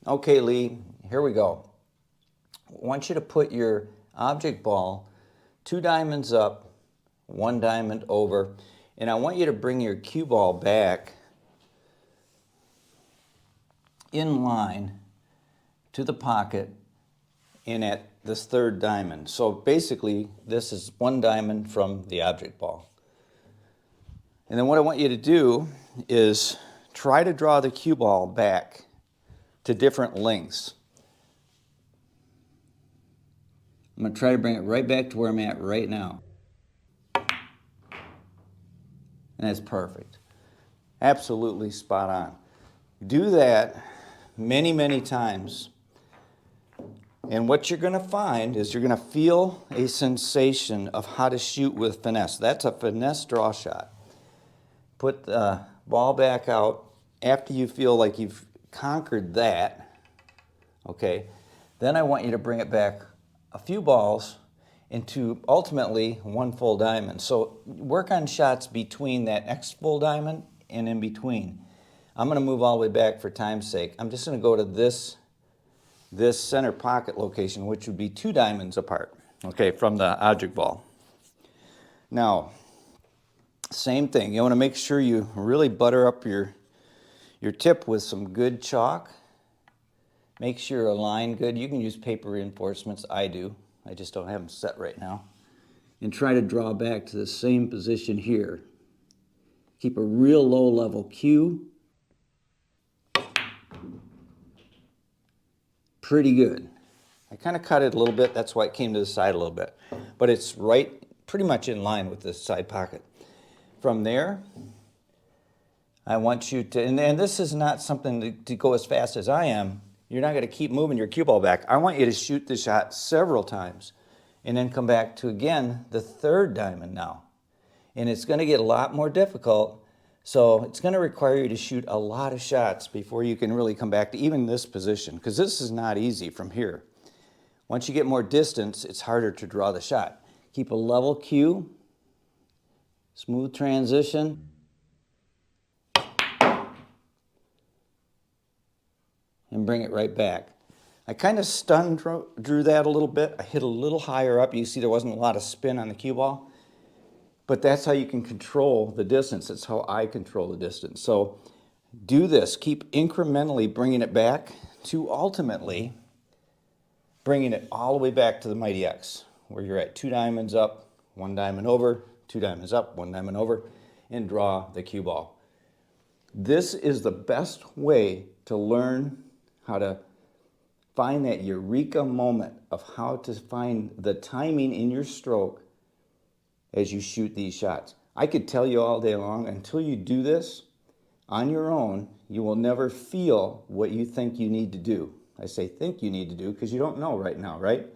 Okay, Lee, here we go. I want you to put your object ball 2 diamonds up, 1 diamond over, and I want you to bring your cue ball back in line to the pocket and at this 3rd diamond. So basically, this is 1 diamond from the object ball. And then what I want you to do is try to draw the cue ball back to different lengths. I'm going to try to bring it right back to where I'm at right now. And that's perfect. Absolutely spot on. Do that many, many times. And what you're going to find is you're going to feel a sensation of how to shoot with finesse. That's a finesse draw shot. Put the ball back out after you feel like you've conquered that. Okay, then I want you to bring it back a few balls into ultimately 1 full diamond. So work on shots between that next full diamond and in between. I'm going to move all the way back for time's sake. I'm just going to go to this center pocket location, which would be 2 diamonds apart, okay, from the object ball. Now, same thing. You want to make sure you really butter up your tip with some good chalk. Make sure you align good. You can use paper reinforcements. I do. I just don't have them set right now. And try to draw back to the same position here. Keep a real low level cue. Pretty good. I kind of cut it a little bit. That's why it came to the side a little bit. But it's right, pretty much in line with this side pocket. From there, I want you to, and this is not something to go as fast as I am. You're not going to keep moving your cue ball back. I want you to shoot the shot several times and then come back to, again, the 3rd diamond now. And it's going to get a lot more difficult, so it's going to require you to shoot a lot of shots before you can really come back to even this position, because this is not easy from here. Once you get more distance, it's harder to draw the shot. Keep a level cue, smooth transition. And bring it right back. I kind of drew that a little bit. I hit a little higher up. You see there wasn't a lot of spin on the cue ball. But that's how you can control the distance. That's how I control the distance. So do this. Keep incrementally bringing it back to ultimately bringing it all the way back to the Mighty X, where you're at 2 diamonds up, 1 diamond over, 2 diamonds up, 1 diamond over, and draw the cue ball. This is the best way to learn how to find that eureka moment of how to find the timing in your stroke as you shoot these shots. I could tell you all day long, until you do this on your own, you will never feel what you think you need to do. I say think you need to do because you don't know right now, right?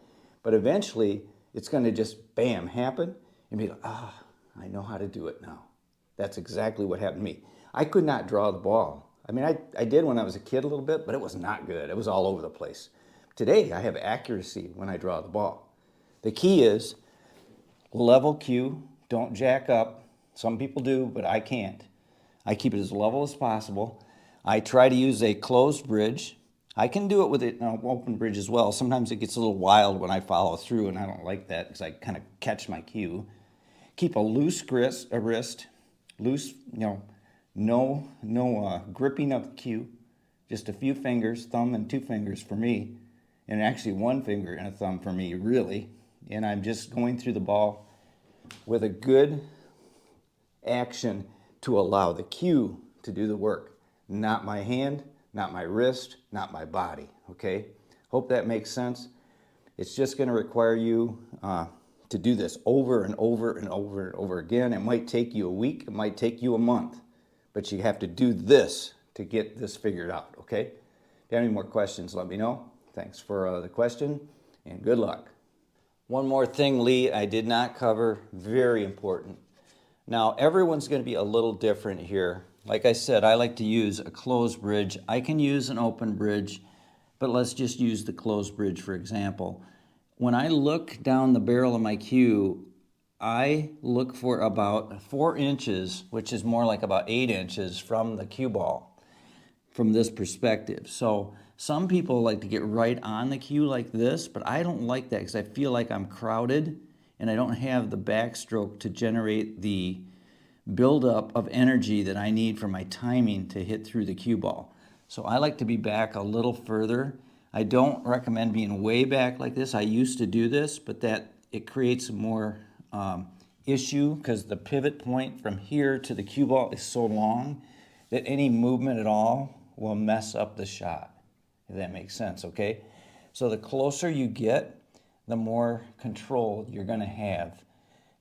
But eventually, it's going to just, bam, happen, and be like, I know how to do it now. That's exactly what happened to me. I could not draw the ball. I mean, I did when I was a kid a little bit, but it was not good. It was all over the place. Today, I have accuracy when I draw the ball. The key is level cue, don't jack up. Some people do, but I can't. I keep it as level as possible. I try to use a closed bridge. I can do it with an open bridge as well. Sometimes it gets a little wild when I follow through, and I don't like that because I kind of catch my cue. Keep a loose wrist, loose, no gripping of the cue. Just a few fingers, thumb and 2 fingers for me, and actually 1 finger and a thumb for me, really. And I'm just going through the ball with a good action to allow the cue to do the work. Not my hand, not my wrist, not my body, okay? Hope that makes sense. It's just going to require you to do this over and over and over and over again. It might take you a week, it might take you a month, but you have to do this to get this figured out, okay? If you have any more questions, let me know. Thanks for the question, and good luck. One more thing, Lee, I did not cover, very important. Now, everyone's going to be a little different here. Like I said, I like to use a closed bridge. I can use an open bridge, but let's just use the closed bridge for example. When I look down the barrel of my cue, I look for about 4 inches, which is more like about 8 inches from the cue ball, from this perspective. So Some people like to get right on the cue like this, but I don't like that because I feel like I'm crowded and I don't have the backstroke to generate the buildup of energy that I need for my timing to hit through the cue ball. So I like to be back a little further. I don't recommend being way back like this. I used to do this, but that it creates more issue because the pivot point from here to the cue ball is so long that any movement at all will mess up the shot, if that makes sense, okay? So the closer you get, the more control you're gonna have.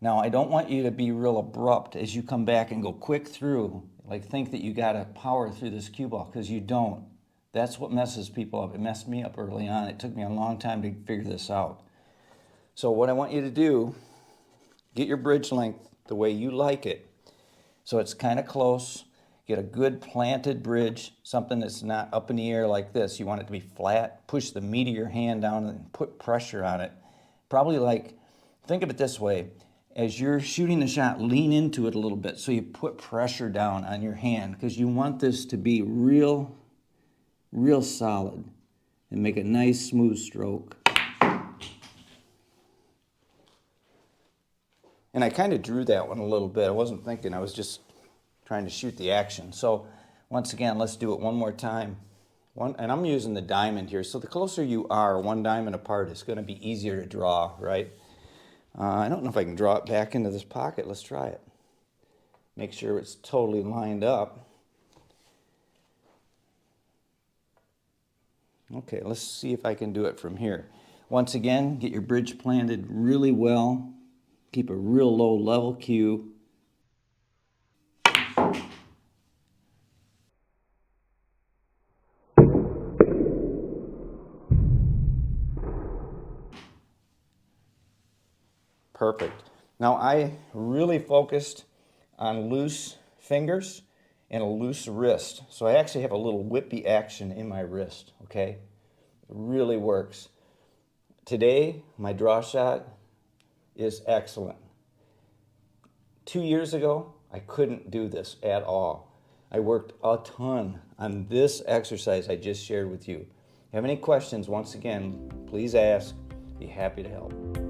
Now, I don't want you to be real abrupt as you come back and go quick through, like think that you gotta power through this cue ball, because you don't. That's what messes people up. It messed me up early on. It took me a long time to figure this out. So what I want you to do, get your bridge length the way you like it. So it's kind of close. Get a good planted bridge, something that's not up in the air like this. You want it to be flat. Push the meat of your hand down and put pressure on it. Probably like, think of it this way. As you're shooting the shot, lean into it a little bit so you put pressure down on your hand because you want this to be real solid and make a nice smooth stroke. And I kind of drew that one a little bit. I wasn't thinking, I was just trying to shoot the action. So once again, let's do it one more time. And I'm using the diamond here. So the closer you are, one diamond apart, it's going to be easier to draw, right? I don't know if I can draw it back into this pocket. Let's try it. Make sure it's totally lined up. Okay, let's see if I can do it from here. Once again, get your bridge planted really well. Keep a real low level cue. Perfect. Now I really focused on loose fingers and a loose wrist. So I actually have a little whippy action in my wrist, okay? It really works. Today, my draw shot is excellent. 2 years ago, I couldn't do this at all. I worked a ton on this exercise I just shared with you. If you have any questions, once again, please ask. Be happy to help.